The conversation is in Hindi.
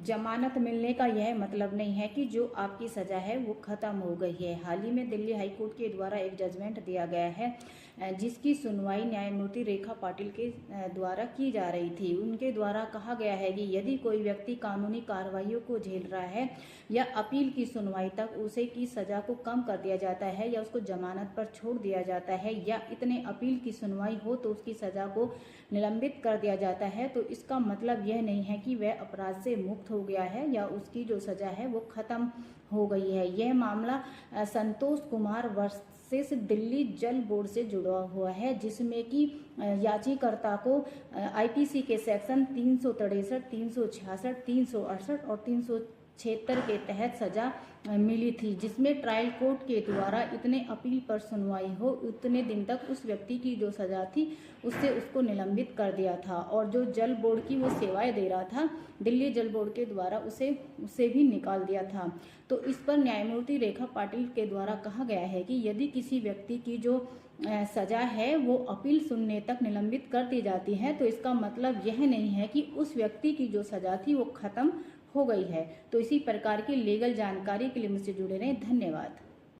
जमानत मिलने का यह मतलब नहीं है कि जो आपकी सज़ा है वो ख़त्म हो गई है। हाल ही में दिल्ली हाई कोर्ट के द्वारा एक जजमेंट दिया गया है जिसकी सुनवाई न्यायमूर्ति रेखा पाटिल के द्वारा की जा रही थी। उनके द्वारा कहा गया है कि यदि कोई व्यक्ति कानूनी कार्रवाइयों को झेल रहा है या अपील की सुनवाई तक उसे की सज़ा को कम कर दिया जाता है या उसको जमानत पर छोड़ दिया जाता है या इतने अपील की सुनवाई हो तो उसकी सज़ा को निलंबित कर दिया जाता है, तो इसका मतलब यह नहीं है कि वह अपराध से मुक्त हो गया है या उसकी जो सज़ा है वो ख़त्म हो गई है। यह मामला संतोष कुमार वर्सेस दिल्ली जल बोर्ड से जुड़ा हुआ है, जिसमें कि याचिकाकर्ता को आईपीसी के सेक्शन 363, 366, 368 और 376 के तहत सजा मिली थी, जिसमें ट्रायल कोर्ट के द्वारा इतने अपील पर सुनवाई हो उतने दिन तक उस व्यक्ति की जो सजा थी उससे उसको निलंबित कर दिया था और जो जल बोर्ड की वो सेवाएं दे रहा था दिल्ली जल बोर्ड के द्वारा उसे भी निकाल दिया था। तो इस पर न्यायमूर्ति रेखा पाटिल के द्वारा कहा गया है कि यदि किसी व्यक्ति की जो सजा है वो अपील सुनने तक निलंबित कर दी जाती है तो इसका मतलब यह नहीं है कि उस व्यक्ति की जो सजा थी वो खत्म हो गई है। तो इसी प्रकार की लीगल जानकारी के लिए मुझसे जुड़े रहें। धन्यवाद।